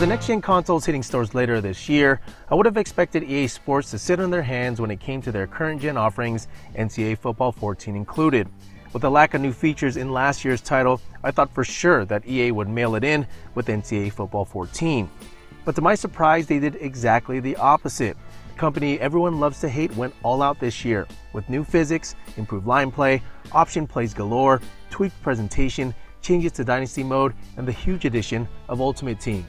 the next-gen consoles hitting stores later this year, I would have expected EA Sports to sit on their hands when it came to their current-gen offerings, NCAA Football 14 included. With the lack of new features in last year's title, I thought for sure that EA would mail it in with NCAA Football 14. But to my surprise, they did exactly the opposite. The company everyone loves to hate went all out this year, with new physics, improved line play, option plays galore, tweaked presentation, changes to Dynasty mode, and the huge addition of Ultimate Team.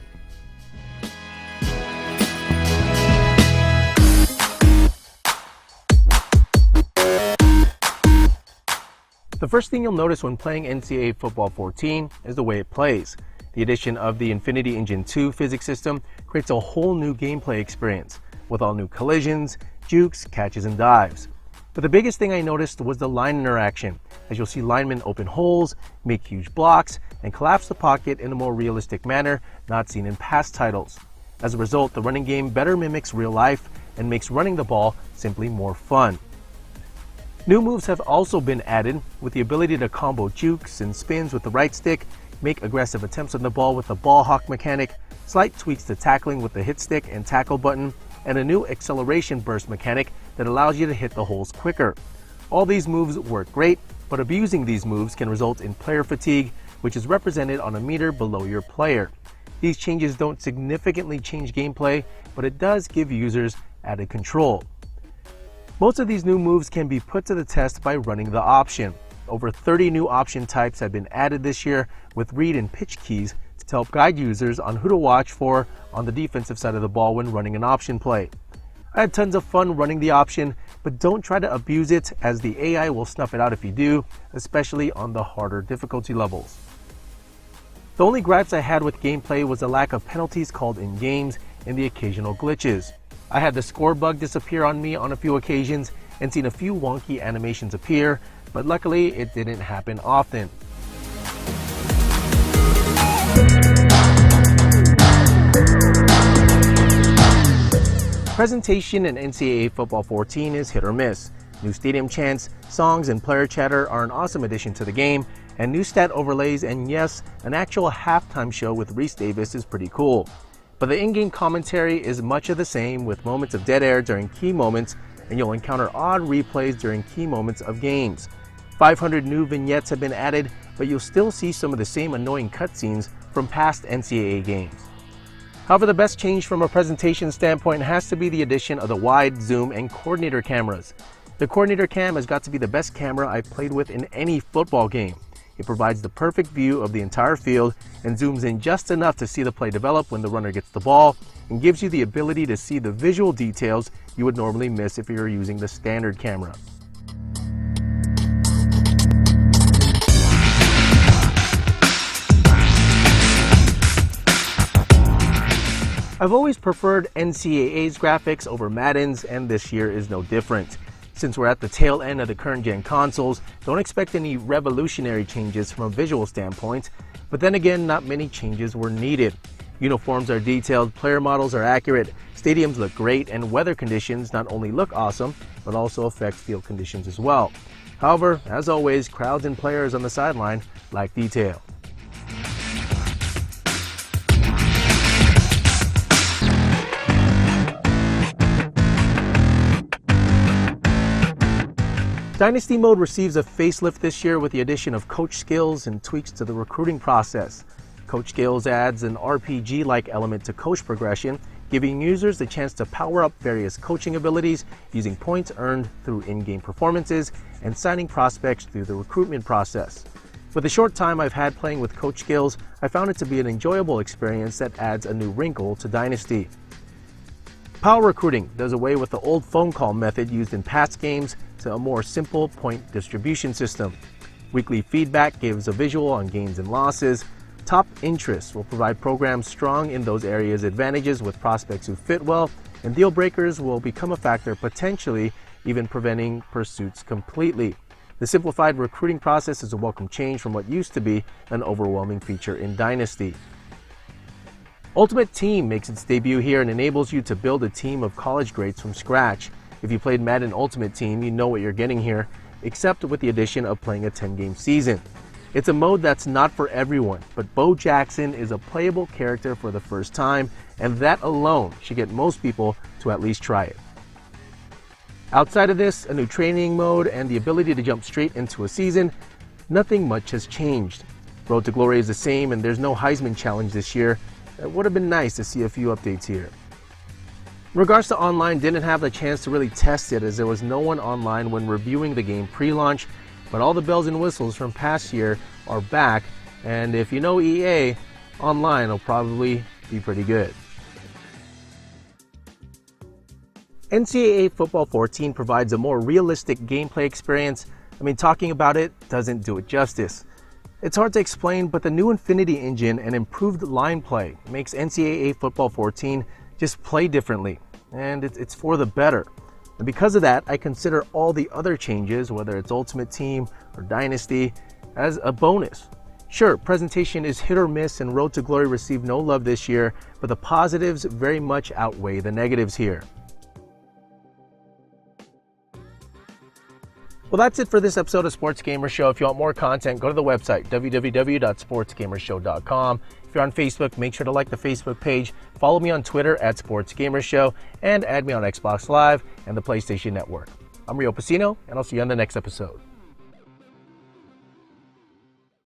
The first thing you'll notice when playing NCAA Football 14 is the way it plays. The addition of the Infinity Engine 2 physics system creates a whole new gameplay experience, with all new collisions, jukes, catches, and dives. But the biggest thing I noticed was the line interaction, as you'll see linemen open holes, make huge blocks, and collapse the pocket in a more realistic manner not seen in past titles. As a result, the running game better mimics real life and makes running the ball simply more fun. New moves have also been added, with the ability to combo jukes and spins with the right stick, make aggressive attempts on the ball with the ball hawk mechanic, slight tweaks to tackling with the hit stick and tackle button, and a new acceleration burst mechanic that allows you to hit the holes quicker. All these moves work great, but abusing these moves can result in player fatigue, which is represented on a meter below your player. These changes don't significantly change gameplay, but it does give users added control. Most of these new moves can be put to the test by running the option. Over 30 new option types have been added this year, with read and pitch keys to help guide users on who to watch for on the defensive side of the ball when running an option play. I had tons of fun running the option, but don't try to abuse it, as the AI will snuff it out if you do, especially on the harder difficulty levels. The only gripes I had with gameplay was the lack of penalties called in games and the occasional glitches. I had the score bug disappear on me on a few occasions and seen a few wonky animations appear, but luckily it didn't happen often. Presentation in NCAA Football 14 is hit or miss. New stadium chants, songs, and player chatter are an awesome addition to the game, and new stat overlays and yes, an actual halftime show with Reese Davis is pretty cool. But the in-game commentary is much of the same, with moments of dead air during key moments, and you'll encounter odd replays during key moments of games. 500 new vignettes have been added, but you'll still see some of the same annoying cutscenes from past NCAA games. However, the best change from a presentation standpoint has to be the addition of the wide, zoom, and coordinator cameras. The coordinator cam has got to be the best camera I've played with in any football game. It provides the perfect view of the entire field and zooms in just enough to see the play develop when the runner gets the ball, and gives you the ability to see the visual details you would normally miss if you were using the standard camera. I've always preferred NCAA's graphics over Madden's, and this year is no different. Since we're at the tail end of the current-gen consoles, don't expect any revolutionary changes from a visual standpoint, but then again, not many changes were needed. Uniforms are detailed, player models are accurate, stadiums look great, and weather conditions not only look awesome, but also affect field conditions as well. However, as always, crowds and players on the sideline lack detail. Dynasty mode receives a facelift this year with the addition of coach skills and tweaks to the recruiting process. Coach skills adds an RPG-like element to coach progression, giving users the chance to power up various coaching abilities using points earned through in-game performances and signing prospects through the recruitment process. With the short time I've had playing with coach skills, I found it to be an enjoyable experience that adds a new wrinkle to Dynasty. Power recruiting does away with the old phone call method used in past games to a more simple point distribution system. Weekly feedback gives a visual on gains and losses. Top interests will provide programs strong in those areas advantages with prospects who fit well, and deal breakers will become a factor, potentially even preventing pursuits completely. The simplified recruiting process is a welcome change from what used to be an overwhelming feature in Dynasty. Ultimate Team makes its debut here and enables you to build a team of college grades from scratch. If you played Madden Ultimate Team, you know what you're getting here, except with the addition of playing a 10-game season. It's a mode that's not for everyone, but Bo Jackson is a playable character for the first time, and that alone should get most people to at least try it. Outside of this, a new training mode and the ability to jump straight into a season, nothing much has changed. Road to Glory is the same, and there's no Heisman challenge this year. It would have been nice to see a few updates here. In regards to online, didn't have the chance to really test it as there was no one online when reviewing the game pre-launch, but all the bells and whistles from past year are back, and if you know EA, online will probably be pretty good. NCAA Football 14 provides a more realistic gameplay experience. I mean, talking about it doesn't do it justice. It's hard to explain, but the new Infinity engine and improved line play makes NCAA Football 14 just play differently, and it's for the better. And because of that, I consider all the other changes, whether it's Ultimate Team or Dynasty, as a bonus. Sure, presentation is hit or miss and Road to Glory received no love this year, but the positives very much outweigh the negatives here. Well, that's it for this episode of Sports Gamer Show. If you want more content, go to the website, www.sportsgamershow.com. If you're on Facebook, make sure to like the Facebook page, follow me on Twitter at SportsGamerShow, and add me on Xbox Live and the PlayStation Network. I'm Rio Pacino, and I'll see you on the next episode.